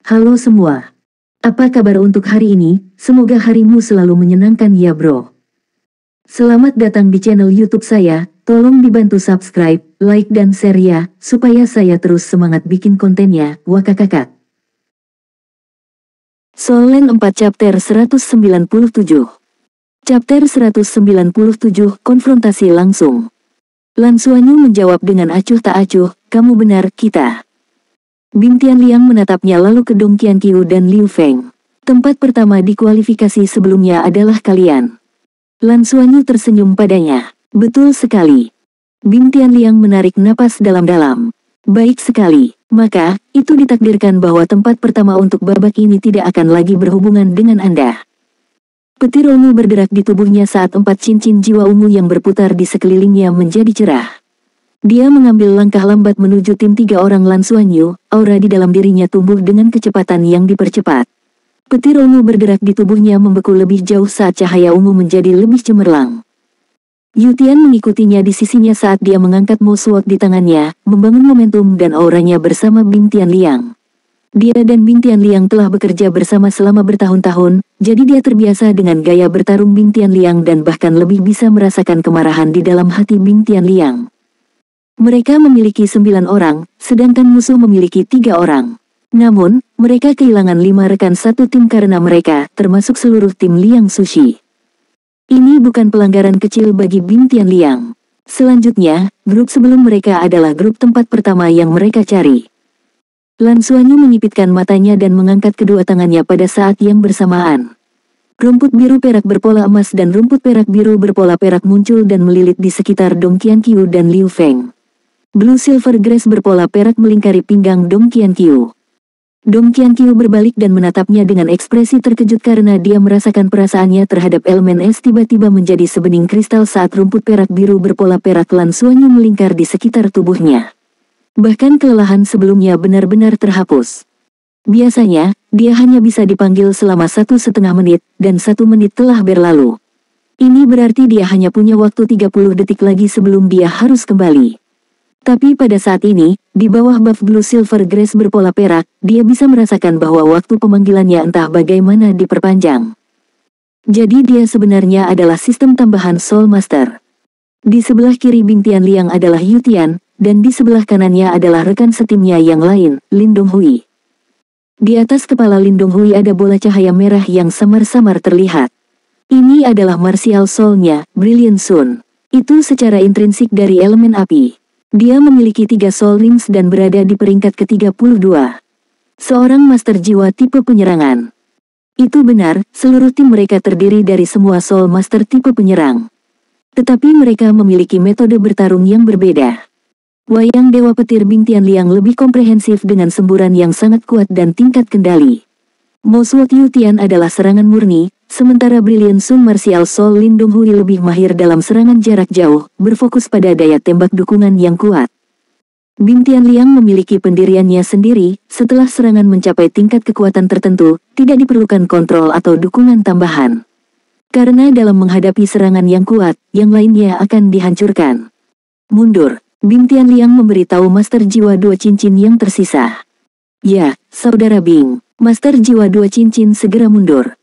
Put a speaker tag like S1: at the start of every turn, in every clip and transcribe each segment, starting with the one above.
S1: Halo semua. Apa kabar untuk hari ini? Semoga harimu selalu menyenangkan ya bro. Selamat datang di channel YouTube saya. Tolong dibantu subscribe, like dan share ya, supaya saya terus semangat bikin kontennya. Wakakakak. Soul Land 4 Chapter 197. Chapter 197, Konfrontasi Langsung. Lan Xuanyu menjawab dengan acuh tak acuh, kamu benar, kita. Bing Tianliang menatapnya lalu ke Dong Qianqiu dan Liu Feng. Tempat pertama di kualifikasi sebelumnya adalah kalian. Lan Xuanyu tersenyum padanya. Betul sekali. Bing Tianliang menarik napas dalam-dalam. Baik sekali, maka, itu ditakdirkan bahwa tempat pertama untuk babak ini tidak akan lagi berhubungan dengan Anda. Petir ungu bergerak di tubuhnya saat 4 cincin jiwa ungu yang berputar di sekelilingnya menjadi cerah. Dia mengambil langkah lambat menuju tim 3 orang Lan Xuanyu, aura di dalam dirinya tumbuh dengan kecepatan yang dipercepat. Petir ungu bergerak di tubuhnya membeku lebih jauh saat cahaya ungu menjadi lebih cemerlang. Yu Tian mengikutinya di sisinya saat dia mengangkat Mo Sword di tangannya, membangun momentum dan auranya bersama Bing Tianliang. Dia dan Bing Tianliang telah bekerja bersama selama bertahun-tahun, jadi dia terbiasa dengan gaya bertarung Bing Tianliang dan bahkan lebih bisa merasakan kemarahan di dalam hati Bing Tianliang. Mereka memiliki 9 orang, sedangkan musuh memiliki 3 orang. Namun, mereka kehilangan 5 rekan satu tim karena mereka, termasuk seluruh tim Liang Sushi. Ini bukan pelanggaran kecil bagi Bing Tianliang. Selanjutnya, grup sebelum mereka adalah grup tempat pertama yang mereka cari. Lan Xuanyu menyipitkan matanya dan mengangkat kedua tangannya pada saat yang bersamaan. Rumput biru perak berpola emas dan rumput perak biru berpola perak muncul dan melilit di sekitar Dong Qianqiu dan Liu Feng. Blue Silver Grass berpola perak melingkari pinggang Dong Qianqiu. Dong Qianqiu berbalik dan menatapnya dengan ekspresi terkejut karena dia merasakan perasaannya terhadap elemen es tiba-tiba menjadi sebening kristal saat rumput perak biru berpola perak Lan Xuanyu melingkar di sekitar tubuhnya. Bahkan kelelahan sebelumnya benar-benar terhapus. Biasanya, dia hanya bisa dipanggil selama 1,5 menit, dan 1 menit telah berlalu. Ini berarti dia hanya punya waktu 30 detik lagi sebelum dia harus kembali. Tapi pada saat ini, di bawah buff Blue Silver Grass berpola perak, dia bisa merasakan bahwa waktu pemanggilannya entah bagaimana diperpanjang. Jadi dia sebenarnya adalah sistem tambahan Soul Master. Di sebelah kiri Bing Tianliang adalah Yu Tian, dan di sebelah kanannya adalah rekan setimnya yang lain, Lin Donghui. Di atas kepala Lin Donghui ada bola cahaya merah yang samar-samar terlihat. Ini adalah martial soul-nya, Brilliant Sun. Itu secara intrinsik dari elemen api. Dia memiliki 3 Soul Rings dan berada di peringkat ke-32. Seorang master jiwa tipe penyerangan. Itu benar, seluruh tim mereka terdiri dari semua Soul Master tipe penyerang. Tetapi mereka memiliki metode bertarung yang berbeda. Wayang Dewa Petir Bing Tianliang lebih komprehensif dengan semburan yang sangat kuat dan tingkat kendali. Mo Sword Yu Tian adalah serangan murni, sementara Brilliant Sun Martial Soul Lin Donghui lebih mahir dalam serangan jarak jauh, berfokus pada daya tembak dukungan yang kuat. Bing Tianliang memiliki pendiriannya sendiri, setelah serangan mencapai tingkat kekuatan tertentu, tidak diperlukan kontrol atau dukungan tambahan. Karena dalam menghadapi serangan yang kuat, yang lainnya akan dihancurkan. Mundur, Bing Tianliang memberitahu Master Jiwa 2 Cincin yang tersisa. Ya, Saudara Bing. Master Jiwa 2 Cincin segera mundur.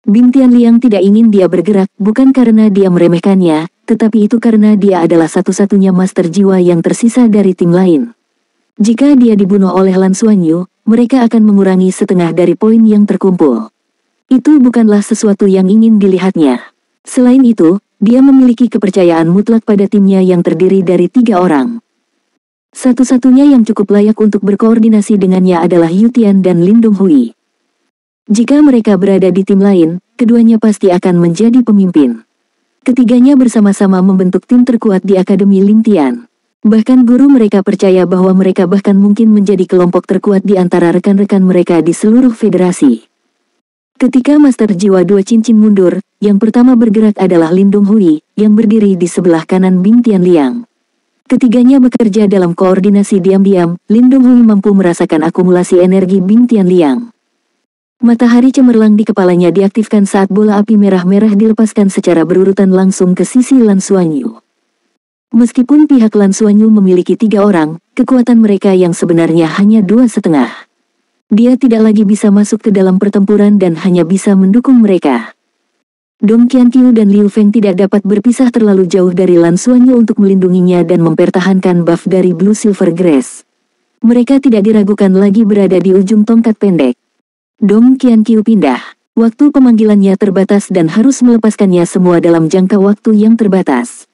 S1: Bing Tianliang tidak ingin dia bergerak, bukan karena dia meremehkannya, tetapi itu karena dia adalah satu-satunya Master Jiwa yang tersisa dari tim lain. Jika dia dibunuh oleh Lan Xuanyu, mereka akan mengurangi setengah dari poin yang terkumpul. Itu bukanlah sesuatu yang ingin dilihatnya. Selain itu, dia memiliki kepercayaan mutlak pada timnya yang terdiri dari 3 orang. Satu-satunya yang cukup layak untuk berkoordinasi dengannya adalah Yu Tian dan Lin Donghui. Jika mereka berada di tim lain, keduanya pasti akan menjadi pemimpin. Ketiganya bersama-sama membentuk tim terkuat di Akademi Ling Tian. Bahkan guru mereka percaya bahwa mereka bahkan mungkin menjadi kelompok terkuat di antara rekan-rekan mereka di seluruh federasi. Ketika Master Jiwa 2 Cincin mundur, yang pertama bergerak adalah Lin Donghui, yang berdiri di sebelah kanan Bing Tianliang. Ketiganya bekerja dalam koordinasi diam-diam, Lin Donghui mampu merasakan akumulasi energi Bing Tianliang. Matahari cemerlang di kepalanya diaktifkan saat bola api merah-merah dilepaskan secara berurutan langsung ke sisi Lan Xuanyu. Meskipun pihak Lan Xuanyu memiliki 3 orang, kekuatan mereka yang sebenarnya hanya 2,5. Dia tidak lagi bisa masuk ke dalam pertempuran dan hanya bisa mendukung mereka. Dong Qianqiu dan Liu Feng tidak dapat berpisah terlalu jauh dari Lan Xuanyu untuk melindunginya dan mempertahankan buff dari Blue Silver Grace. Mereka tidak diragukan lagi berada di ujung tongkat pendek. Dong Qianqiu pindah. Waktu pemanggilannya terbatas dan harus melepaskannya semua dalam jangka waktu yang terbatas.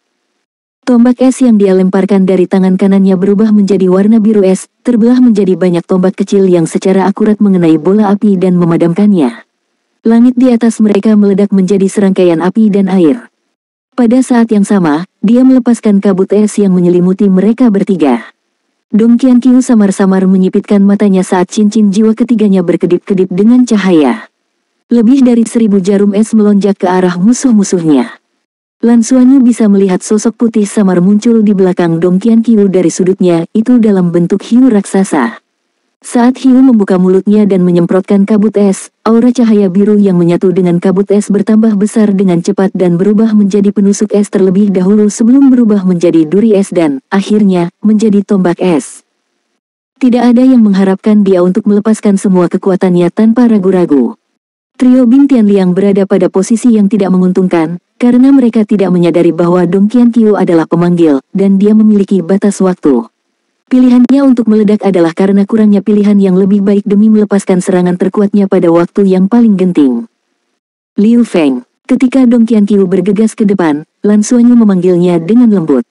S1: Tombak es yang dia lemparkan dari tangan kanannya berubah menjadi warna biru es, terbelah menjadi banyak tombak kecil yang secara akurat mengenai bola api dan memadamkannya. Langit di atas mereka meledak menjadi serangkaian api dan air. Pada saat yang sama, dia melepaskan kabut es yang menyelimuti mereka bertiga. Dong Qianqiu samar-samar menyipitkan matanya saat cincin jiwa ketiganya berkedip-kedip dengan cahaya. Lebih dari 1000 jarum es melonjak ke arah musuh-musuhnya. Lan Xuanyu bisa melihat sosok putih samar muncul di belakang Dong Qianqiu dari sudutnya, itu dalam bentuk hiu raksasa. Saat hiu membuka mulutnya dan menyemprotkan kabut es, aura cahaya biru yang menyatu dengan kabut es bertambah besar dengan cepat dan berubah menjadi penusuk es terlebih dahulu sebelum berubah menjadi duri es dan, akhirnya, menjadi tombak es. Tidak ada yang mengharapkan dia untuk melepaskan semua kekuatannya tanpa ragu-ragu. Trio Bing Tianliang berada pada posisi yang tidak menguntungkan, karena mereka tidak menyadari bahwa Dong Qianqiu adalah pemanggil, dan dia memiliki batas waktu. Pilihannya untuk meledak adalah karena kurangnya pilihan yang lebih baik demi melepaskan serangan terkuatnya pada waktu yang paling genting. Liu Feng. Ketika Dong Qianqiu bergegas ke depan, Lan Xuanyu memanggilnya dengan lembut.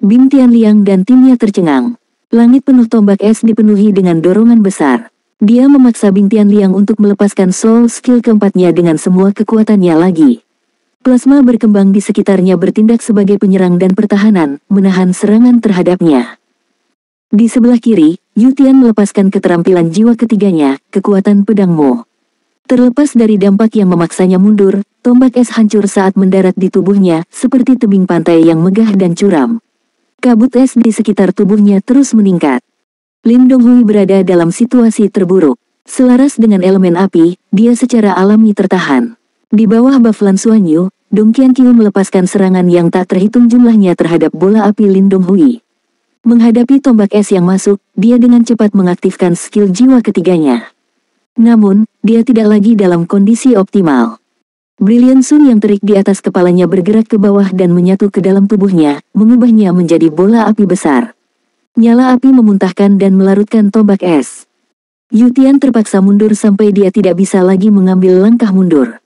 S1: Bing Tianliang dan timnya tercengang. Langit penuh tombak es dipenuhi dengan dorongan besar. Dia memaksa Bing Tianliang untuk melepaskan soul skill keempatnya dengan semua kekuatannya lagi. Plasma berkembang di sekitarnya bertindak sebagai penyerang dan pertahanan, menahan serangan terhadapnya. Di sebelah kiri, Yu Tian melepaskan keterampilan jiwa ketiganya, kekuatan pedang Mo. Terlepas dari dampak yang memaksanya mundur, tombak es hancur saat mendarat di tubuhnya, seperti tebing pantai yang megah dan curam. Kabut es di sekitar tubuhnya terus meningkat. Lin Donghui berada dalam situasi terburuk. Selaras dengan elemen api, dia secara alami tertahan. Di bawah buff Lan Xuanyu, Dong Qianqiu melepaskan serangan yang tak terhitung jumlahnya terhadap bola api Lin Donghui. Menghadapi tombak es yang masuk, dia dengan cepat mengaktifkan skill jiwa ketiganya. Namun, dia tidak lagi dalam kondisi optimal. Brilliant Sun yang terik di atas kepalanya bergerak ke bawah dan menyatu ke dalam tubuhnya, mengubahnya menjadi bola api besar. Nyala api memuntahkan dan melarutkan tombak es. Yu Tian terpaksa mundur sampai dia tidak bisa lagi mengambil langkah mundur.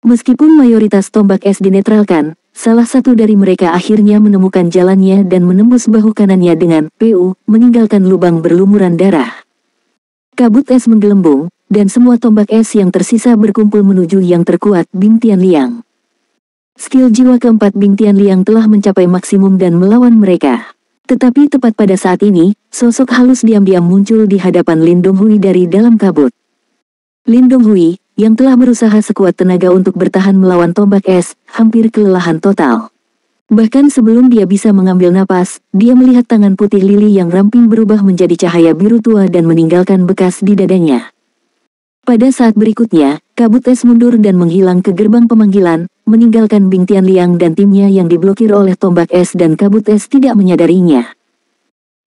S1: Meskipun mayoritas tombak es dinetralkan, salah satu dari mereka akhirnya menemukan jalannya dan menembus bahu kanannya dengan PU, meninggalkan lubang berlumuran darah. Kabut es menggelembung, dan semua tombak es yang tersisa berkumpul menuju yang terkuat Bing Tianliang. Skill jiwa keempat Bing Tianliang telah mencapai maksimum dan melawan mereka. Tetapi tepat pada saat ini, sosok halus diam-diam muncul di hadapan Lin Donghui dari dalam kabut. Lin Donghui, yang telah berusaha sekuat tenaga untuk bertahan melawan tombak es, hampir kelelahan total. Bahkan sebelum dia bisa mengambil napas, dia melihat tangan putih lili yang ramping berubah menjadi cahaya biru tua dan meninggalkan bekas di dadanya. Pada saat berikutnya, kabut es mundur dan menghilang ke gerbang pemanggilan, meninggalkan Bing Tianliang dan timnya yang diblokir oleh tombak es dan kabut es tidak menyadarinya.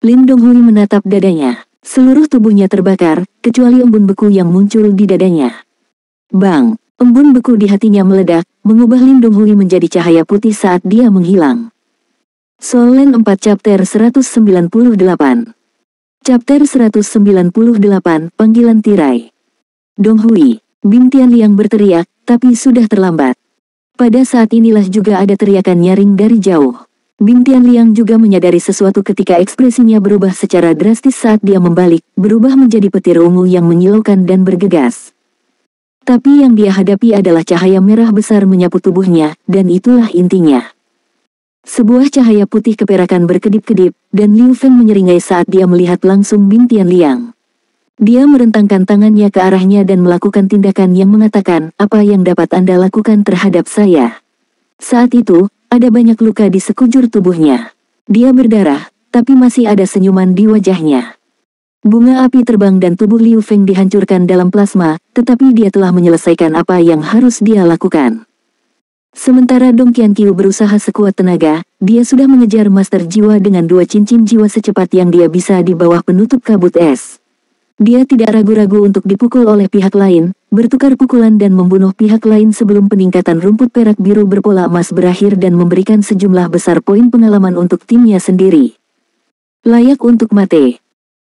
S1: Lin Donghui menatap dadanya. Seluruh tubuhnya terbakar, kecuali embun beku yang muncul di dadanya. Bang! Embun beku di hatinya meledak, mengubah Lin Donghui menjadi cahaya putih saat dia menghilang. Soul Land 4 Chapter 198. Chapter 198 Panggilan Tirai. Donghui, Bing Tianliang berteriak, tapi sudah terlambat. Pada saat inilah juga ada teriakan nyaring dari jauh. Bing Tianliang juga menyadari sesuatu ketika ekspresinya berubah secara drastis saat dia membalik, berubah menjadi petir ungu yang menyilaukan dan bergegas. Tapi yang dia hadapi adalah cahaya merah besar menyapu tubuhnya, dan itulah intinya. Sebuah cahaya putih keperakan berkedip-kedip, dan Liu Feng menyeringai saat dia melihat langsung Bing Tianliang. Dia merentangkan tangannya ke arahnya dan melakukan tindakan yang mengatakan, apa yang dapat Anda lakukan terhadap saya? Saat itu, ada banyak luka di sekujur tubuhnya. Dia berdarah, tapi masih ada senyuman di wajahnya. Bunga api terbang dan tubuh Liu Feng dihancurkan dalam plasma, tetapi dia telah menyelesaikan apa yang harus dia lakukan. Sementara Dong Qianqiu berusaha sekuat tenaga, dia sudah mengejar Master Jiwa dengan 2 cincin jiwa secepat yang dia bisa di bawah penutup kabut es. Dia tidak ragu-ragu untuk dipukul oleh pihak lain, bertukar pukulan dan membunuh pihak lain sebelum peningkatan rumput perak biru berpola emas berakhir dan memberikan sejumlah besar poin pengalaman untuk timnya sendiri. Layak untuk mate.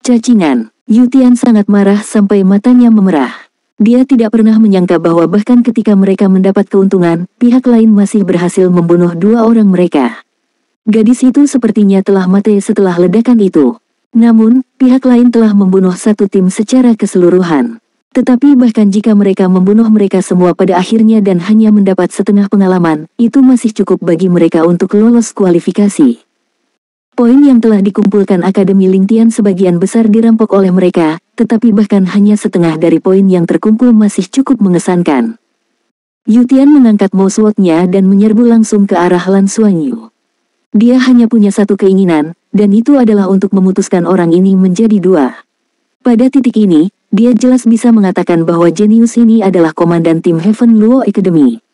S1: Cacingan. Yu Tian sangat marah sampai matanya memerah. Dia tidak pernah menyangka bahwa bahkan ketika mereka mendapat keuntungan, pihak lain masih berhasil membunuh dua orang mereka. Gadis itu sepertinya telah mati setelah ledakan itu. Namun, pihak lain telah membunuh satu tim secara keseluruhan. Tetapi bahkan jika mereka membunuh mereka semua pada akhirnya dan hanya mendapat setengah pengalaman, itu masih cukup bagi mereka untuk lolos kualifikasi. Poin yang telah dikumpulkan Akademi Lingtian sebagian besar dirampok oleh mereka, tetapi bahkan hanya setengah dari poin yang terkumpul masih cukup mengesankan. Yu Tian mengangkat mouseword-nya dan menyerbu langsung ke arah Lan Xuanyu. Dia hanya punya satu keinginan, dan itu adalah untuk memutuskan orang ini menjadi dua. Pada titik ini, dia jelas bisa mengatakan bahwa jenius ini adalah komandan tim Heaven Luo Academy.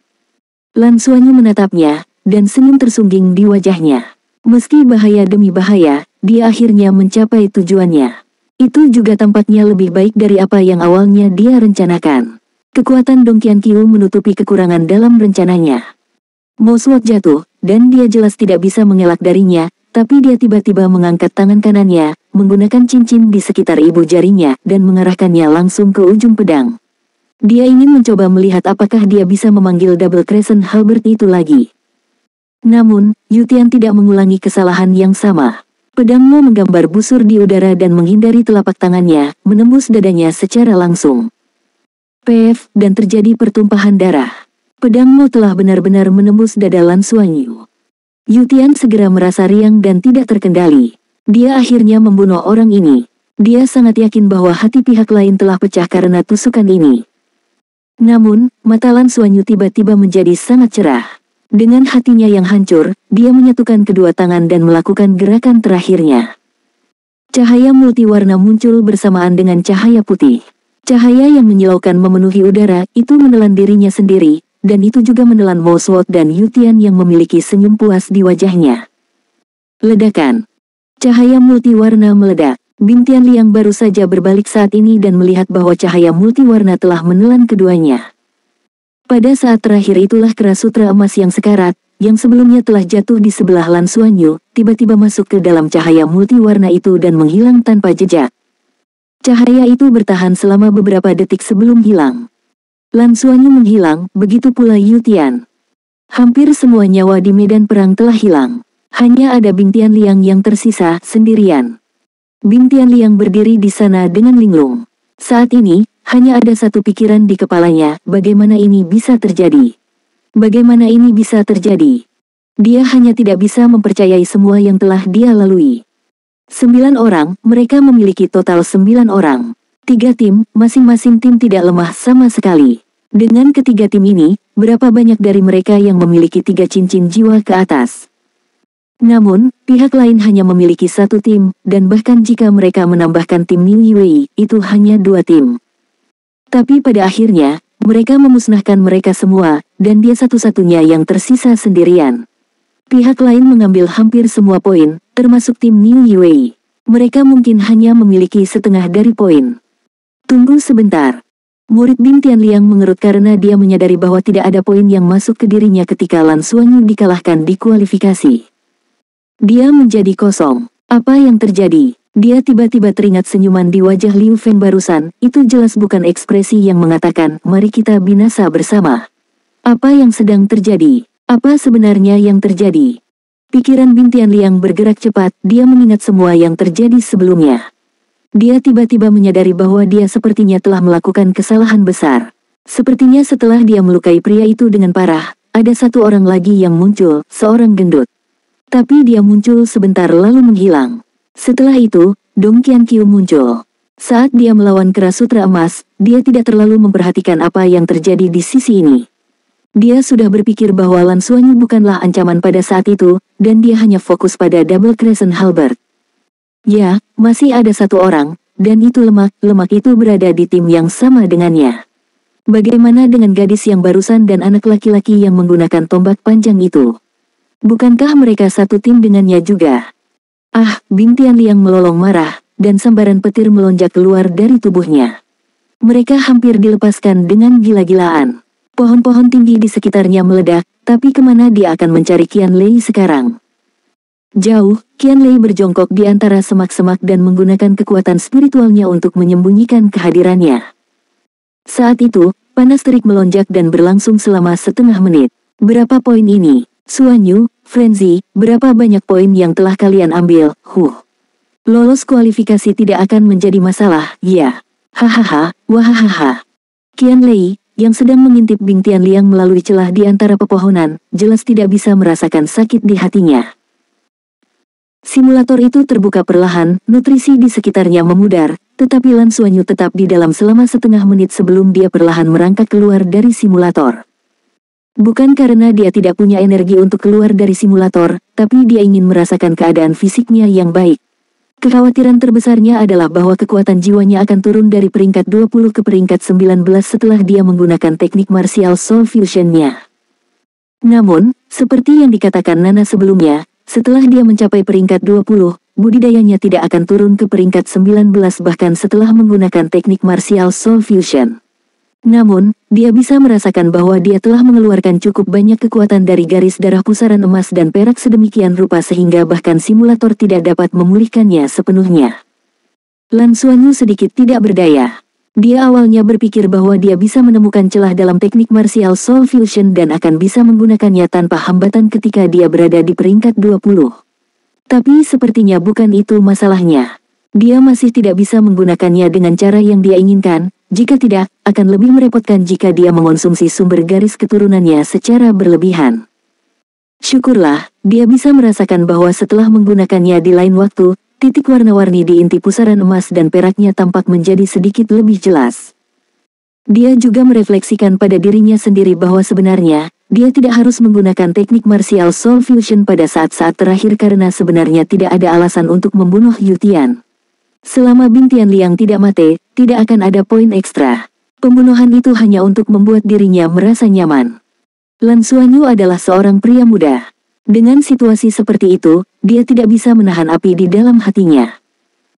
S1: Lan Xuanyu menatapnya, dan senyum tersungging di wajahnya. Meski bahaya demi bahaya, dia akhirnya mencapai tujuannya. Itu juga tampaknya lebih baik dari apa yang awalnya dia rencanakan. Kekuatan Dong Qianqiu menutupi kekurangan dalam rencananya. Mouseword jatuh, dan dia jelas tidak bisa mengelak darinya, tapi dia tiba-tiba mengangkat tangan kanannya, menggunakan cincin di sekitar ibu jarinya, dan mengarahkannya langsung ke ujung pedang. Dia ingin mencoba melihat apakah dia bisa memanggil Double Crescent Halberd itu lagi. Namun, Yu Tian tidak mengulangi kesalahan yang sama. Pedangnya menggambar busur di udara dan menghindari telapak tangannya, menembus dadanya secara langsung. Pef, dan terjadi pertumpahan darah. Pedangmu telah benar-benar menembus dada Lan Xuanyu. Yu Tian segera merasa riang dan tidak terkendali. Dia akhirnya membunuh orang ini. Dia sangat yakin bahwa hati pihak lain telah pecah karena tusukan ini. Namun, mata Lan Xuanyu tiba-tiba menjadi sangat cerah. Dengan hatinya yang hancur, dia menyatukan kedua tangan dan melakukan gerakan terakhirnya. Cahaya multiwarna muncul bersamaan dengan cahaya putih. Cahaya yang menyilaukan memenuhi udara itu menelan dirinya sendiri, dan itu juga menelan mouseword dan Yu Tian yang memiliki senyum puas di wajahnya. Ledakan. Cahaya multiwarna meledak. Bing Tianliang baru saja berbalik saat ini dan melihat bahwa cahaya multiwarna telah menelan keduanya. Pada saat terakhir itulah keras sutra emas yang sekarat, yang sebelumnya telah jatuh di sebelah Lan Xuanyu, tiba-tiba masuk ke dalam cahaya multiwarna itu dan menghilang tanpa jejak. Cahaya itu bertahan selama beberapa detik sebelum hilang. Lan Xuanyu menghilang, begitu pula Yu Tian. Hampir semua nyawa di medan perang telah hilang. Hanya ada Bing Tianliang yang tersisa sendirian. Bing Tianliang berdiri di sana dengan linglung. Saat ini, hanya ada satu pikiran di kepalanya, bagaimana ini bisa terjadi? Bagaimana ini bisa terjadi? Dia hanya tidak bisa mempercayai semua yang telah dia lalui. 9 orang, mereka memiliki total 9 orang. 3 tim, masing-masing tim tidak lemah sama sekali. Dengan ketiga tim ini, berapa banyak dari mereka yang memiliki 3 cincin jiwa ke atas? Namun, pihak lain hanya memiliki 1 tim, dan bahkan jika mereka menambahkan tim Niu Yue, itu hanya 2 tim. Tapi pada akhirnya, mereka memusnahkan mereka semua, dan dia satu-satunya yang tersisa sendirian. Pihak lain mengambil hampir semua poin, termasuk tim Niu Yue. Mereka mungkin hanya memiliki setengah dari poin. Tunggu sebentar. Murid Bing Tianliang mengerut karena dia menyadari bahwa tidak ada poin yang masuk ke dirinya ketika Lan Xuanyu dikalahkan di kualifikasi. Dia menjadi kosong. Apa yang terjadi? Dia tiba-tiba teringat senyuman di wajah Liu Feng barusan, itu jelas bukan ekspresi yang mengatakan, mari kita binasa bersama. Apa yang sedang terjadi? Apa sebenarnya yang terjadi? Pikiran Bing Tianliang bergerak cepat, dia mengingat semua yang terjadi sebelumnya. Dia tiba-tiba menyadari bahwa dia sepertinya telah melakukan kesalahan besar. Sepertinya setelah dia melukai pria itu dengan parah, ada satu orang lagi yang muncul, seorang gendut. Tapi dia muncul sebentar lalu menghilang. Setelah itu, Dong Qianqiu muncul. Saat dia melawan keras sutra emas, dia tidak terlalu memperhatikan apa yang terjadi di sisi ini. Dia sudah berpikir bahwa Lan Xuanyu bukanlah ancaman pada saat itu, dan dia hanya fokus pada Double Crescent Halberd. Ya, masih ada satu orang, dan itu lemak itu berada di tim yang sama dengannya. Bagaimana dengan gadis yang barusan dan anak laki-laki yang menggunakan tombak panjang itu? Bukankah mereka satu tim dengannya juga? Ah, Bing Tianliang melolong marah, dan sambaran petir melonjak keluar dari tubuhnya. Mereka hampir dilepaskan dengan gila-gilaan. Pohon-pohon tinggi di sekitarnya meledak, tapi kemana dia akan mencari Qianlei sekarang? Jauh, Qianlei berjongkok di antara semak-semak dan menggunakan kekuatan spiritualnya untuk menyembunyikan kehadirannya. Saat itu, panas terik melonjak dan berlangsung selama setengah menit. Berapa poin ini? Suanyu, Frenzy, berapa banyak poin yang telah kalian ambil? Lolos kualifikasi tidak akan menjadi masalah, ya. Hahaha, wahahaha. Qianlei, yang sedang mengintip Bing Tianliang melalui celah di antara pepohonan, jelas tidak bisa merasakan sakit di hatinya. Simulator itu terbuka perlahan, nutrisi di sekitarnya memudar, tetapi Lan Suanyu tetap di dalam selama setengah menit sebelum dia perlahan merangkak keluar dari simulator. Bukan karena dia tidak punya energi untuk keluar dari simulator, tapi dia ingin merasakan keadaan fisiknya yang baik. Kekhawatiran terbesarnya adalah bahwa kekuatan jiwanya akan turun dari peringkat 20 ke peringkat 19 setelah dia menggunakan teknik martial soul fusion-nya. Namun, seperti yang dikatakan Nana sebelumnya, setelah dia mencapai peringkat 20, budidayanya tidak akan turun ke peringkat 19 bahkan setelah menggunakan teknik martial soul fusion. Namun, dia bisa merasakan bahwa dia telah mengeluarkan cukup banyak kekuatan dari garis darah pusaran emas dan perak sedemikian rupa sehingga bahkan simulator tidak dapat memulihkannya sepenuhnya. Lan Suanyu sedikit tidak berdaya. Dia awalnya berpikir bahwa dia bisa menemukan celah dalam teknik martial soul fusion dan akan bisa menggunakannya tanpa hambatan ketika dia berada di peringkat 20. Tapi sepertinya bukan itu masalahnya. Dia masih tidak bisa menggunakannya dengan cara yang dia inginkan, jika tidak, akan lebih merepotkan jika dia mengonsumsi sumber garis keturunannya secara berlebihan. Syukurlah, dia bisa merasakan bahwa setelah menggunakannya di lain waktu, titik warna-warni di inti pusaran emas dan peraknya tampak menjadi sedikit lebih jelas. Dia juga merefleksikan pada dirinya sendiri bahwa sebenarnya, dia tidak harus menggunakan teknik martial soul fusion pada saat-saat terakhir karena sebenarnya tidak ada alasan untuk membunuh Yu Tian. Selama Bing Tianliang tidak mati, tidak akan ada poin ekstra. Pembunuhan itu hanya untuk membuat dirinya merasa nyaman. Lan Suanyu adalah seorang pria muda. Dengan situasi seperti itu, dia tidak bisa menahan api di dalam hatinya.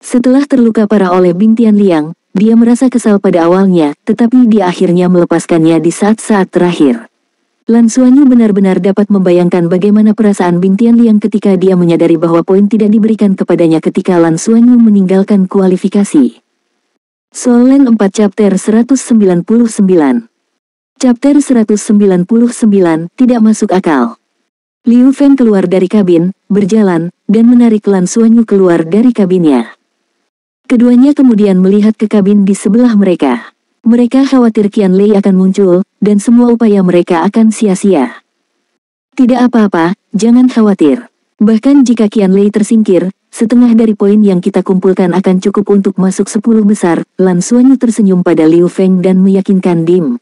S1: Setelah terluka parah oleh Bing Tianliang, dia merasa kesal pada awalnya, tetapi dia akhirnya melepaskannya di saat-saat terakhir. Lan Suanyu benar-benar dapat membayangkan bagaimana perasaan Bing Tianliang ketika dia menyadari bahwa poin tidak diberikan kepadanya ketika Lan Suanyu meninggalkan kualifikasi. Soul Land 4 Chapter 199. Chapter 199, tidak masuk akal. Liu Feng keluar dari kabin, berjalan, dan menarik Lan Suanyu keluar dari kabinnya. Keduanya kemudian melihat ke kabin di sebelah mereka. Mereka khawatir Qianlei akan muncul, dan semua upaya mereka akan sia-sia. Tidak apa-apa, jangan khawatir. Bahkan jika Qianlei tersingkir, setengah dari poin yang kita kumpulkan akan cukup untuk masuk 10 besar. Lan Suanyu tersenyum pada Liu Feng dan meyakinkan Dim.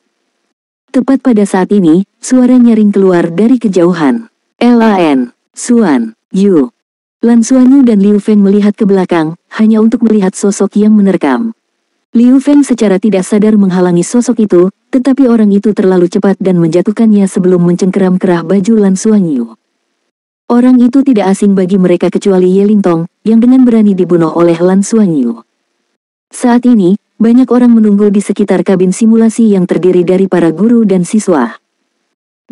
S1: Tepat pada saat ini, suara nyaring keluar dari kejauhan. Lan, Suan, Yu. Lan Suanyu dan Liu Feng melihat ke belakang, hanya untuk melihat sosok yang menerkam. Liu Feng secara tidak sadar menghalangi sosok itu, tetapi orang itu terlalu cepat dan menjatuhkannya sebelum mencengkeram kerah baju Lan Suanyu. Orang itu tidak asing bagi mereka kecuali Ye Lingtong, yang dengan berani dibunuh oleh Lan Suanyu. Saat ini, banyak orang menunggu di sekitar kabin simulasi yang terdiri dari para guru dan siswa.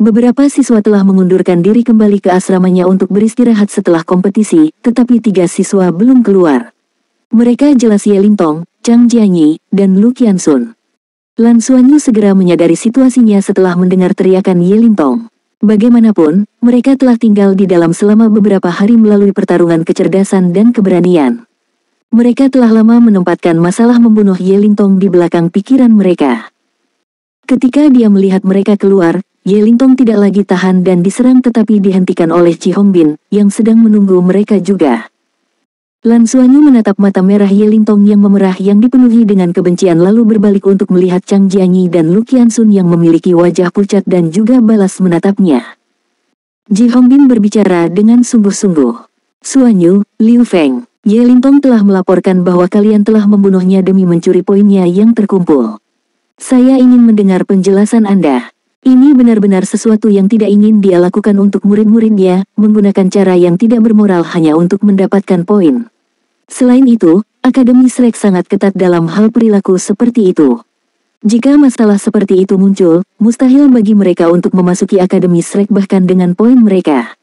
S1: Beberapa siswa telah mengundurkan diri kembali ke asramanya untuk beristirahat setelah kompetisi, tetapi 3 siswa belum keluar. Mereka jelas Ye Lingtong, Chang Jianyi, dan Lu Qiansun. Lan Suanyu segera menyadari situasinya setelah mendengar teriakan Ye Lingtong. Bagaimanapun, mereka telah tinggal di dalam selama beberapa hari melalui pertarungan kecerdasan dan keberanian. Mereka telah lama menempatkan masalah membunuh Ye Lingtong di belakang pikiran mereka. Ketika dia melihat mereka keluar, Ye Lingtong tidak lagi tahan dan diserang tetapi dihentikan oleh Chi Hongbin, yang sedang menunggu mereka juga. Lan Suanyu menatap mata merah Ye Lingtong yang memerah yang dipenuhi dengan kebencian lalu berbalik untuk melihat Chang Jianyi dan Lu Qiansun yang memiliki wajah pucat dan juga balas menatapnya. Ji Hongbin berbicara dengan sungguh-sungguh. Suanyu, Liu Feng, Ye Lingtong telah melaporkan bahwa kalian telah membunuhnya demi mencuri poinnya yang terkumpul. Saya ingin mendengar penjelasan Anda. Ini benar-benar sesuatu yang tidak ingin dia lakukan untuk murid-muridnya, menggunakan cara yang tidak bermoral hanya untuk mendapatkan poin. Selain itu, Akademi Shrek sangat ketat dalam hal perilaku seperti itu. Jika masalah seperti itu muncul, mustahil bagi mereka untuk memasuki Akademi Shrek bahkan dengan poin mereka.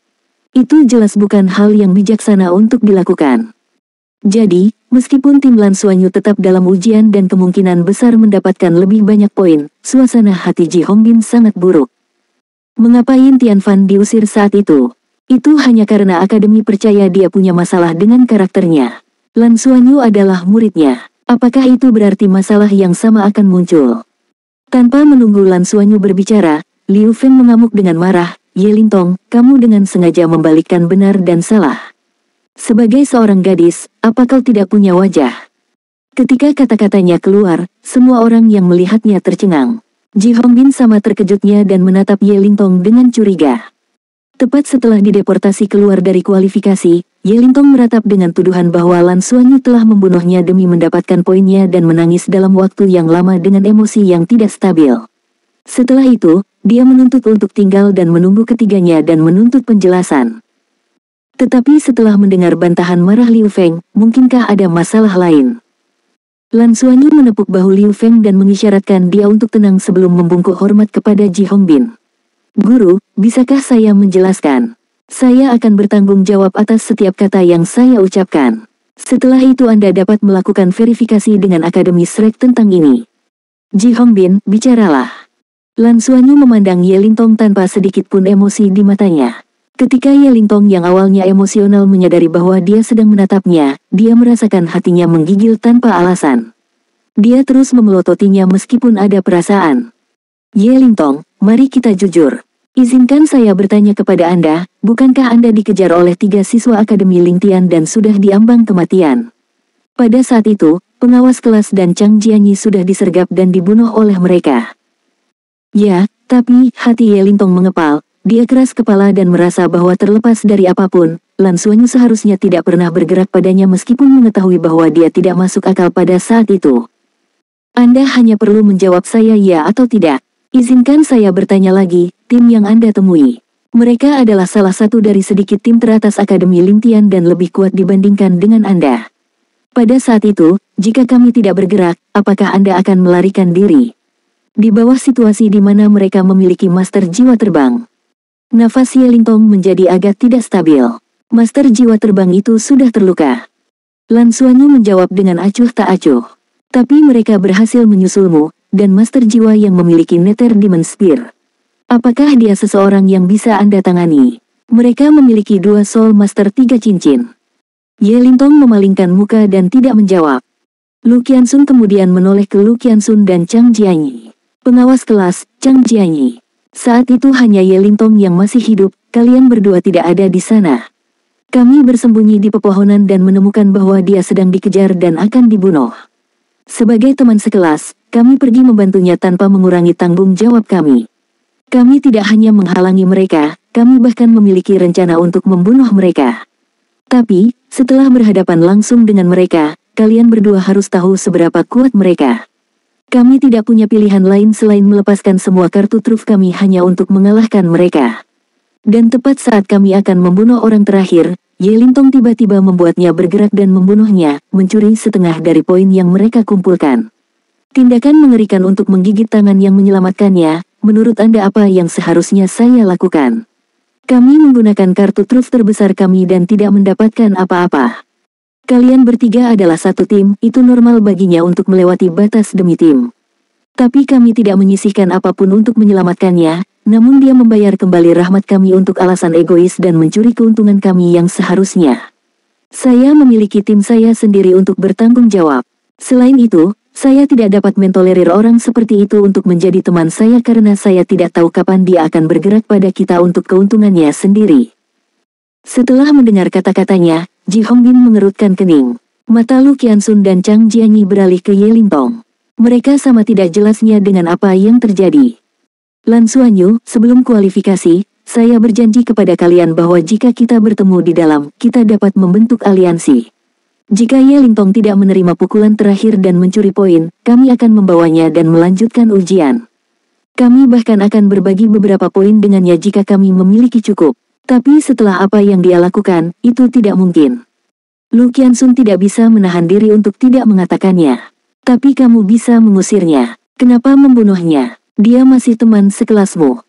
S1: Itu jelas bukan hal yang bijaksana untuk dilakukan. Jadi, meskipun tim Lan Xuanyu tetap dalam ujian dan kemungkinan besar mendapatkan lebih banyak poin, suasana hati Ji Hongbin sangat buruk. Mengapa Yin Tianfan diusir saat itu? Itu hanya karena Akademi percaya dia punya masalah dengan karakternya. Lan Xuanyu adalah muridnya. Apakah itu berarti masalah yang sama akan muncul? Tanpa menunggu Lan Xuanyu berbicara, Liu Feng mengamuk dengan marah, "Ye Lintong, kamu dengan sengaja membalikkan benar dan salah. Sebagai seorang gadis, apa kau tidak punya wajah?" Ketika kata-katanya keluar, semua orang yang melihatnya tercengang. Ji Hongbin sama terkejutnya dan menatap Ye Lintong dengan curiga. Tepat setelah dideportasi keluar dari kualifikasi, Ye Lintong meratap dengan tuduhan bahwa Lan Xuanyu telah membunuhnya demi mendapatkan poinnya dan menangis dalam waktu yang lama dengan emosi yang tidak stabil. Setelah itu, dia menuntut untuk tinggal dan menunggu ketiganya dan menuntut penjelasan. Tetapi setelah mendengar bantahan marah Liu Feng, mungkinkah ada masalah lain? Lan Xuanyu menepuk bahu Liu Feng dan mengisyaratkan dia untuk tenang sebelum membungkuk hormat kepada Ji Hongbin. "Guru, bisakah saya menjelaskan? Saya akan bertanggung jawab atas setiap kata yang saya ucapkan. Setelah itu Anda dapat melakukan verifikasi dengan Akademi Shrek tentang ini." "Ji Hongbin, bicaralah." Lan Xuanyu memandang Ye Lintong tanpa sedikit pun emosi di matanya. Ketika Ye Lintong yang awalnya emosional menyadari bahwa dia sedang menatapnya, dia merasakan hatinya menggigil tanpa alasan. Dia terus memelototinya meskipun ada perasaan. "Ye Lintong, mari kita jujur. Izinkan saya bertanya kepada Anda, bukankah Anda dikejar oleh 3 siswa Akademi Lingtian dan sudah diambang kematian? Pada saat itu, pengawas kelas dan Chang Jianyi sudah disergap dan dibunuh oleh mereka." "Ya, tapi," hati Ye Lintong mengepal. Dia keras kepala dan merasa bahwa terlepas dari apapun, Lan Xuanyu seharusnya tidak pernah bergerak padanya meskipun mengetahui bahwa dia tidak masuk akal pada saat itu. "Anda hanya perlu menjawab saya ya atau tidak. Izinkan saya bertanya lagi, tim yang Anda temui. Mereka adalah salah satu dari sedikit tim teratas Akademi Lingtian dan lebih kuat dibandingkan dengan Anda. Pada saat itu, jika kami tidak bergerak, apakah Anda akan melarikan diri? Di bawah situasi di mana mereka memiliki master jiwa terbang." Nafas Ye Lintong menjadi agak tidak stabil. Master jiwa terbang itu sudah terluka. Lan Xuanyu menjawab dengan acuh tak acuh. "Tapi mereka berhasil menyusulmu, dan master jiwa yang memiliki Nether Demon Spear. Apakah dia seseorang yang bisa Anda tangani? Mereka memiliki 2 Soul Master 3 cincin." Ye Lintong memalingkan muka dan tidak menjawab. Lu Qianxun kemudian menoleh ke Lu Qianxun dan Chang Jianyi. "Pengawas kelas, Chang Jianyi. Saat itu hanya Ye Lintong yang masih hidup, kalian berdua tidak ada di sana. Kami bersembunyi di pepohonan dan menemukan bahwa dia sedang dikejar dan akan dibunuh. Sebagai teman sekelas, kami pergi membantunya tanpa mengurangi tanggung jawab kami. Kami tidak hanya menghalangi mereka, kami bahkan memiliki rencana untuk membunuh mereka. Tapi, setelah berhadapan langsung dengan mereka, kalian berdua harus tahu seberapa kuat mereka. Kami tidak punya pilihan lain selain melepaskan semua kartu truf kami hanya untuk mengalahkan mereka. Dan tepat saat kami akan membunuh orang terakhir, Ye Lintong tiba-tiba membuatnya bergerak dan membunuhnya, mencuri setengah dari poin yang mereka kumpulkan. Tindakan mengerikan untuk menggigit tangan yang menyelamatkannya, menurut Anda apa yang seharusnya saya lakukan? Kami menggunakan kartu truf terbesar kami dan tidak mendapatkan apa-apa. Kalian bertiga adalah satu tim, itu normal baginya untuk melewati batas demi tim. Tapi kami tidak menyisihkan apapun untuk menyelamatkannya, namun dia membayar kembali rahmat kami untuk alasan egois dan mencuri keuntungan kami yang seharusnya. Saya memiliki tim saya sendiri untuk bertanggung jawab. Selain itu, saya tidak dapat mentolerir orang seperti itu untuk menjadi teman saya karena saya tidak tahu kapan dia akan bergerak pada kita untuk keuntungannya sendiri." Setelah mendengar kata-katanya, Ji Hongbin mengerutkan kening. Mata Lu Qianxun dan Chang Jianyi beralih ke Ye Lintong. Mereka sama tidak jelasnya dengan apa yang terjadi. "Lan Xuanyu, sebelum kualifikasi, saya berjanji kepada kalian bahwa jika kita bertemu di dalam, kita dapat membentuk aliansi. Jika Ye Lintong tidak menerima pukulan terakhir dan mencuri poin, kami akan membawanya dan melanjutkan ujian. Kami bahkan akan berbagi beberapa poin dengannya jika kami memiliki cukup. Tapi setelah apa yang dia lakukan, itu tidak mungkin. Lu Qiansun tidak bisa menahan diri untuk tidak mengatakannya. Tapi kamu bisa mengusirnya. Kenapa membunuhnya? Dia masih teman sekelasmu.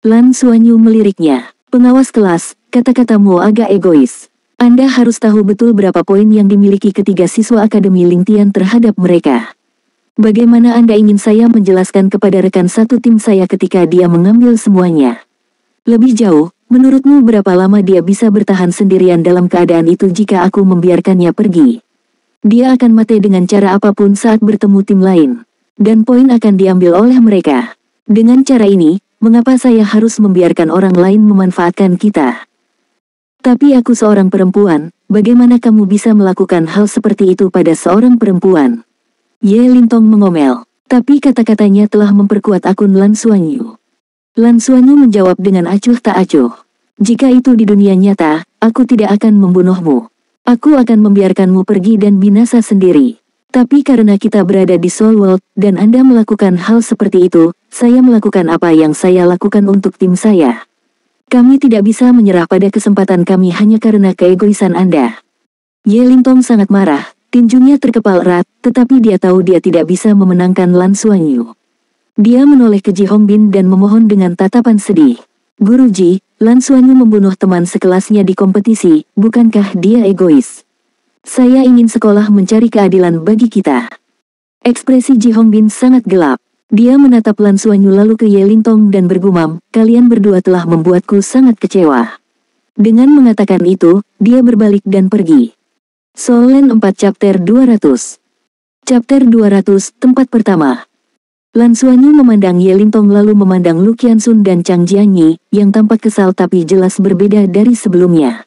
S1: Lan Xuanyu meliriknya. Pengawas kelas, kata-katamu agak egois. Anda harus tahu betul berapa poin yang dimiliki ketiga siswa Akademi Lingtian terhadap mereka. Bagaimana Anda ingin saya menjelaskan kepada rekan satu tim saya ketika dia mengambil semuanya? Lebih jauh, menurutmu berapa lama dia bisa bertahan sendirian dalam keadaan itu jika aku membiarkannya pergi? Dia akan mati dengan cara apapun saat bertemu tim lain. Dan poin akan diambil oleh mereka. Dengan cara ini, mengapa saya harus membiarkan orang lain memanfaatkan kita? Tapi aku seorang perempuan, bagaimana kamu bisa melakukan hal seperti itu pada seorang perempuan? Ye Lintong mengomel, tapi kata-katanya telah memperkuat akun Lan Xuanyu. Lan Xuanyu menjawab dengan acuh tak acuh. Jika itu di dunia nyata, aku tidak akan membunuhmu. Aku akan membiarkanmu pergi dan binasa sendiri. Tapi karena kita berada di Soul World, dan Anda melakukan hal seperti itu, saya melakukan apa yang saya lakukan untuk tim saya. Kami tidak bisa menyerah pada kesempatan kami hanya karena keegoisan Anda. Ye Lintong sangat marah. Tinjunya terkepal erat, tetapi dia tahu dia tidak bisa memenangkan Lan Xuanyu. Dia menoleh ke Ji Hongbin dan memohon dengan tatapan sedih. Guruji, Lan Xuanyu membunuh teman sekelasnya di kompetisi, bukankah dia egois? Saya ingin sekolah mencari keadilan bagi kita. Ekspresi Ji Hongbin sangat gelap. Dia menatap Lan Xuanyu lalu ke Ye Lintong dan bergumam, kalian berdua telah membuatku sangat kecewa. Dengan mengatakan itu, dia berbalik dan pergi. Soul Land 4 Chapter 200. Chapter 200, tempat pertama. Lan Xuanyu memandang Ye Lintong lalu memandang Lu Qiansun dan Chang Jianyi, yang tampak kesal tapi jelas berbeda dari sebelumnya.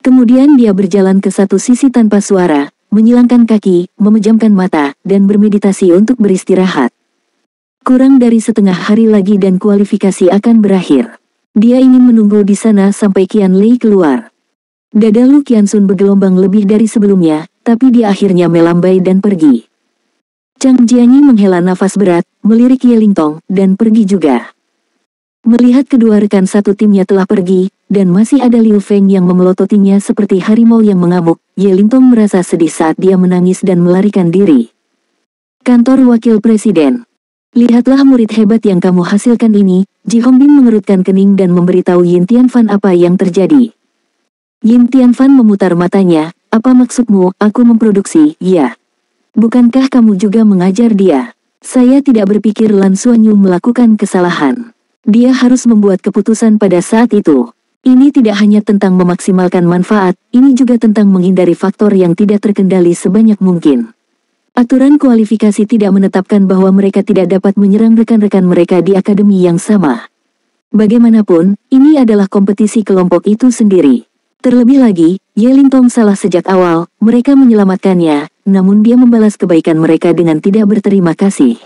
S1: Kemudian dia berjalan ke satu sisi tanpa suara, menyilangkan kaki, memejamkan mata, dan bermeditasi untuk beristirahat. Kurang dari setengah hari lagi dan kualifikasi akan berakhir. Dia ingin menunggu di sana sampai Qian Lei keluar. Dada Lu Qiansun bergelombang lebih dari sebelumnya, tapi dia akhirnya melambai dan pergi. Chang Jianyi menghela nafas berat, melirik Ye Lintong, dan pergi juga. Melihat kedua rekan satu timnya telah pergi, dan masih ada Liu Feng yang memelototinya seperti harimau yang mengamuk, Ye Lintong merasa sedih saat dia menangis dan melarikan diri. Kantor Wakil Presiden. Lihatlah murid hebat yang kamu hasilkan ini, Ji Hongbin mengerutkan kening dan memberitahu Yin Tianfan apa yang terjadi. Yin Tianfan memutar matanya, apa maksudmu, aku memproduksi, ya. Bukankah kamu juga mengajar dia? Saya tidak berpikir Lan Xuanyu melakukan kesalahan. Dia harus membuat keputusan pada saat itu. Ini tidak hanya tentang memaksimalkan manfaat, ini juga tentang menghindari faktor yang tidak terkendali sebanyak mungkin. Aturan kualifikasi tidak menetapkan bahwa mereka tidak dapat menyerang rekan-rekan mereka di akademi yang sama. Bagaimanapun, ini adalah kompetisi kelompok itu sendiri. Terlebih lagi, Ye Lintong salah sejak awal, mereka menyelamatkannya, namun dia membalas kebaikan mereka dengan tidak berterima kasih.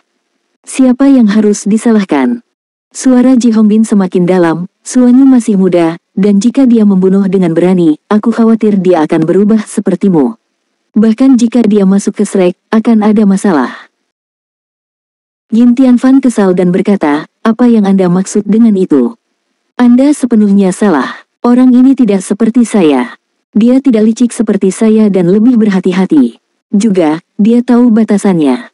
S1: Siapa yang harus disalahkan? Suara Ji Hongbin semakin dalam, Xuanyu masih muda, dan jika dia membunuh dengan berani, aku khawatir dia akan berubah sepertimu. Bahkan jika dia masuk ke Shrek, akan ada masalah. Yin Tianfan kesal dan berkata, apa yang Anda maksud dengan itu? Anda sepenuhnya salah. Orang ini tidak seperti saya. Dia tidak licik seperti saya dan lebih berhati-hati. Juga, dia tahu batasannya.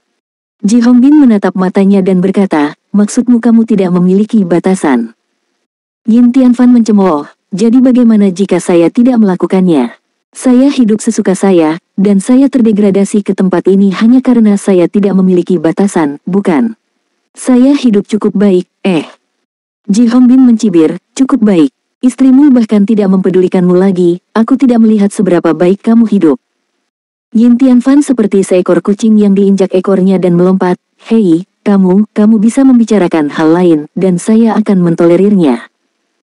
S1: Ji Hongbin menatap matanya dan berkata, maksudmu kamu tidak memiliki batasan? Yin Tianfan mencemooh, jadi bagaimana jika saya tidak melakukannya? Saya hidup sesuka saya, dan saya terdegradasi ke tempat ini hanya karena saya tidak memiliki batasan, bukan? Saya hidup cukup baik, Ji Hongbin mencibir, cukup baik. Istrimu bahkan tidak mempedulikanmu lagi, aku tidak melihat seberapa baik kamu hidup. Yin Tianfan seperti seekor kucing yang diinjak ekornya dan melompat, hei, kamu bisa membicarakan hal lain, dan saya akan mentolerirnya.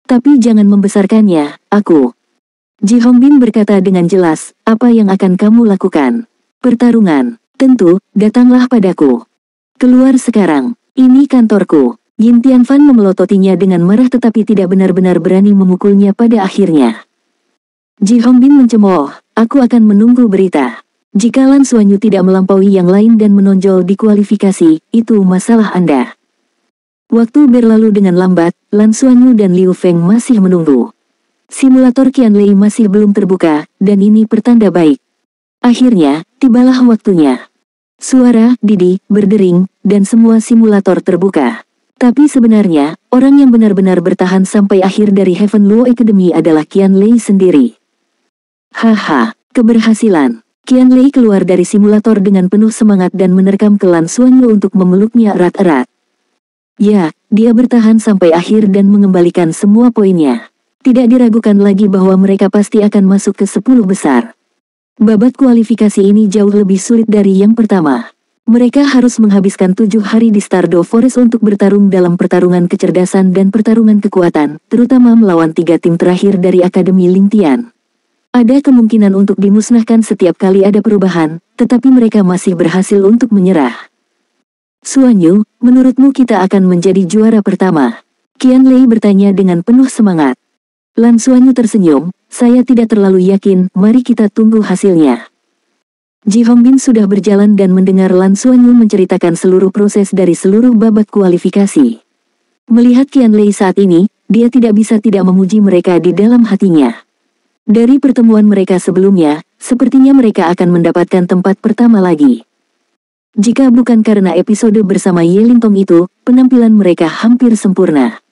S1: Tapi jangan membesarkannya, aku. Ji Hongbin berkata dengan jelas, apa yang akan kamu lakukan? Pertarungan, tentu, datanglah padaku. Keluar sekarang, ini kantorku. Yin Tianfan memelototinya dengan marah tetapi tidak benar-benar berani memukulnya pada akhirnya. Ji Hongbin mencemooh, aku akan menunggu berita. Jika Lan Xuanyu tidak melampaui yang lain dan menonjol di kualifikasi, itu masalah Anda. Waktu berlalu dengan lambat, Lan Xuanyu dan Liu Feng masih menunggu. Simulator Qian Lei masih belum terbuka, dan ini pertanda baik. Akhirnya, tibalah waktunya. Suara, Didi, berdering, dan semua simulator terbuka. Tapi sebenarnya, orang yang benar-benar bertahan sampai akhir dari Heaven Luo Academy adalah Qianlei sendiri. Haha, keberhasilan. Qianlei keluar dari simulator dengan penuh semangat dan menerkam ke Lan Xuanyu untuk memeluknya erat-erat. Ya, dia bertahan sampai akhir dan mengembalikan semua poinnya. Tidak diragukan lagi bahwa mereka pasti akan masuk ke 10 besar. Babak kualifikasi ini jauh lebih sulit dari yang pertama. Mereka harus menghabiskan 7 hari di Stardew Forest untuk bertarung dalam pertarungan kecerdasan dan pertarungan kekuatan, terutama melawan 3 tim terakhir dari Akademi Lingtian. Ada kemungkinan untuk dimusnahkan setiap kali ada perubahan, tetapi mereka masih berhasil untuk menyerah. Xuanyu, menurutmu kita akan menjadi juara pertama? Qianlei bertanya dengan penuh semangat. Lan Xuanyu tersenyum, saya tidak terlalu yakin, mari kita tunggu hasilnya. Ji Hongbin sudah berjalan dan mendengar Lan Xuanyu menceritakan seluruh proses dari seluruh babak kualifikasi. Melihat Qianlei saat ini, dia tidak bisa tidak memuji mereka di dalam hatinya. Dari pertemuan mereka sebelumnya, sepertinya mereka akan mendapatkan tempat pertama lagi. Jika bukan karena episode bersama Ye Lintong itu, penampilan mereka hampir sempurna.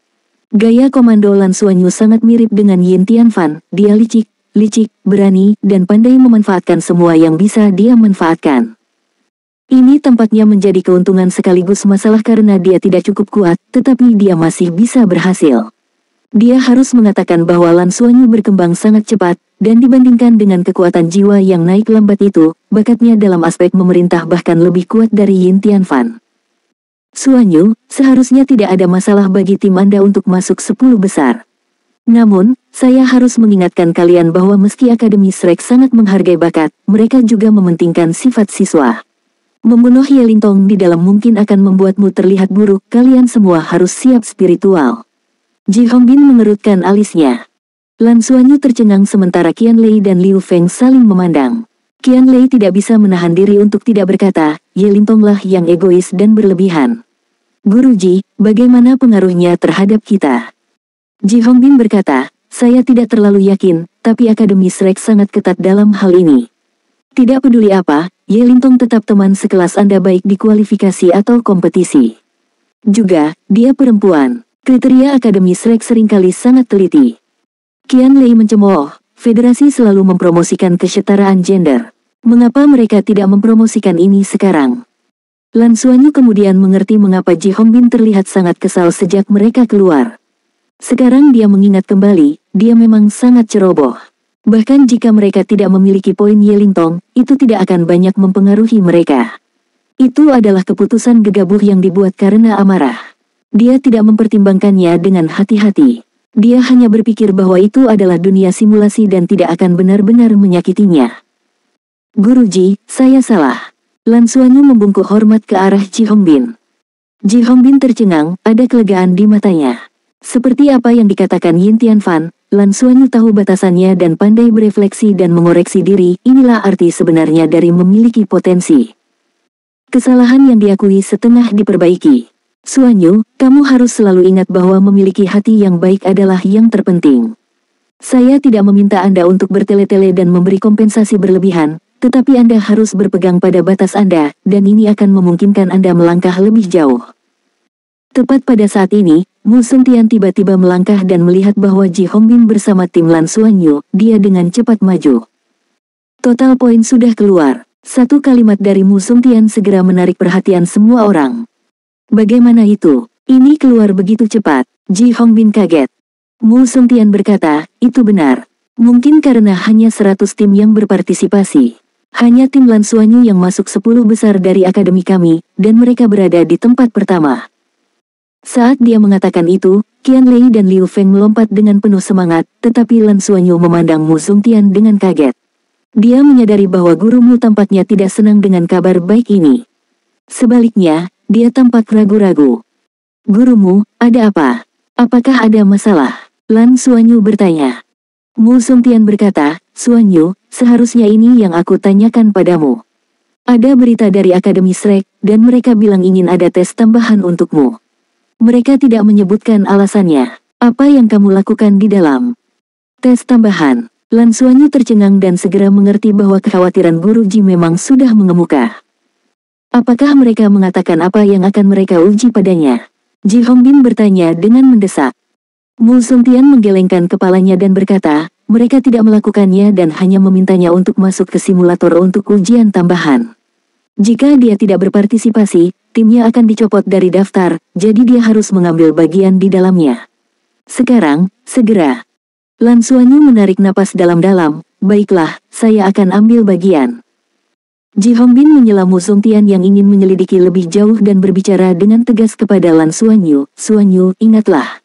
S1: Gaya komando Lan Xuanyu sangat mirip dengan Yin Tianfan, dia licik, berani, dan pandai memanfaatkan semua yang bisa dia manfaatkan. Ini tampaknya menjadi keuntungan sekaligus masalah karena dia tidak cukup kuat, tetapi dia masih bisa berhasil. Dia harus mengatakan bahwa Lan Xuanyu berkembang sangat cepat, dan dibandingkan dengan kekuatan jiwa yang naik lambat itu, bakatnya dalam aspek memerintah bahkan lebih kuat dari Yin Tianfan. Xuanyu, seharusnya tidak ada masalah bagi tim Anda untuk masuk 10 besar. Namun, saya harus mengingatkan kalian bahwa meski Akademi Shrek sangat menghargai bakat, mereka juga mementingkan sifat siswa. Membunuh Ye Lintong di dalam mungkin akan membuatmu terlihat buruk, kalian semua harus siap spiritual. Ji Hongbin mengerutkan alisnya. Lan Xuanyu tercengang sementara Qianlei dan Liu Feng saling memandang. Qianlei tidak bisa menahan diri untuk tidak berkata, Ye Lintonglah yang egois dan berlebihan. Guruji, bagaimana pengaruhnya terhadap kita? Ji Hongbin berkata, saya tidak terlalu yakin, tapi Akademi Shrek sangat ketat dalam hal ini. Tidak peduli apa, Ye Lintong tetap teman sekelas Anda baik di kualifikasi atau kompetisi. Juga, dia perempuan. Kriteria Akademi Shrek seringkali sangat teliti. Qianlei mencemooh, federasi selalu mempromosikan kesetaraan gender. Mengapa mereka tidak mempromosikan ini sekarang? Lan Xuanyu kemudian mengerti mengapa Ji Hongbin terlihat sangat kesal sejak mereka keluar. Sekarang dia mengingat kembali, dia memang sangat ceroboh. Bahkan jika mereka tidak memiliki poin Ye Lintong, itu tidak akan banyak mempengaruhi mereka. Itu adalah keputusan gegabah yang dibuat karena amarah. Dia tidak mempertimbangkannya dengan hati-hati. Dia hanya berpikir bahwa itu adalah dunia simulasi dan tidak akan benar-benar menyakitinya. Guruji, saya salah. Lan Xuanyu membungkuk hormat ke arah Ji Hongbin. Ji Hongbin tercengang, ada kelegaan di matanya. Seperti apa yang dikatakan Yin Tianfan, Lan Xuanyu tahu batasannya dan pandai berefleksi dan mengoreksi diri, inilah arti sebenarnya dari memiliki potensi. Kesalahan yang diakui setengah diperbaiki. Xuanyu, kamu harus selalu ingat bahwa memiliki hati yang baik adalah yang terpenting. Saya tidak meminta Anda untuk bertele-tele dan memberi kompensasi berlebihan, tetapi Anda harus berpegang pada batas Anda, dan ini akan memungkinkan Anda melangkah lebih jauh. Tepat pada saat ini, Mu Sengtian tiba-tiba melangkah dan melihat bahwa Ji Hongbin bersama tim Lan Xuanyu, dia dengan cepat maju. Total poin sudah keluar. Satu kalimat dari Mu Sengtian segera menarik perhatian semua orang. Bagaimana itu? Ini keluar begitu cepat. Ji Hongbin kaget. Mu Sengtian berkata, itu benar. Mungkin karena hanya 100 tim yang berpartisipasi. Hanya tim Lan Xuanyu yang masuk 10 besar dari akademi kami, dan mereka berada di tempat pertama. Saat dia mengatakan itu, Qianlei dan Liu Feng melompat dengan penuh semangat, tetapi Lan Xuanyu memandang Mu Sengtian dengan kaget. Dia menyadari bahwa gurumu tampaknya tidak senang dengan kabar baik ini. Sebaliknya, dia tampak ragu-ragu. Gurumu, ada apa? Apakah ada masalah? Lan Xuanyu bertanya. Mu Sengtian berkata, Xuanyu, seharusnya ini yang aku tanyakan padamu. Ada berita dari Akademi Shrek, dan mereka bilang ingin ada tes tambahan untukmu. Mereka tidak menyebutkan alasannya. Apa yang kamu lakukan di dalam tes tambahan? Lan Xuanyu tercengang dan segera mengerti bahwa kekhawatiran guru Ji memang sudah mengemuka. Apakah mereka mengatakan apa yang akan mereka uji padanya? Ji Hongbin bertanya dengan mendesak. Mu Songtian menggelengkan kepalanya dan berkata, mereka tidak melakukannya dan hanya memintanya untuk masuk ke simulator untuk ujian tambahan. Jika dia tidak berpartisipasi, timnya akan dicopot dari daftar, jadi dia harus mengambil bagian di dalamnya. Sekarang, segera. Lan Xuanyu menarik napas dalam-dalam, baiklah, saya akan ambil bagian. Ji Hongbin menyela Mu Songtian yang ingin menyelidiki lebih jauh dan berbicara dengan tegas kepada Lan Xuanyu, Xuanyu, ingatlah.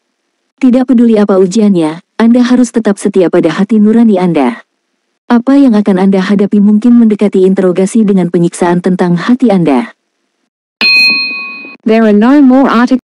S1: Tidak peduli apa ujiannya, Anda harus tetap setia pada hati nurani Anda. Apa yang akan Anda hadapi mungkin mendekati interogasi dengan penyiksaan tentang hati Anda.
S2: There are no more articles.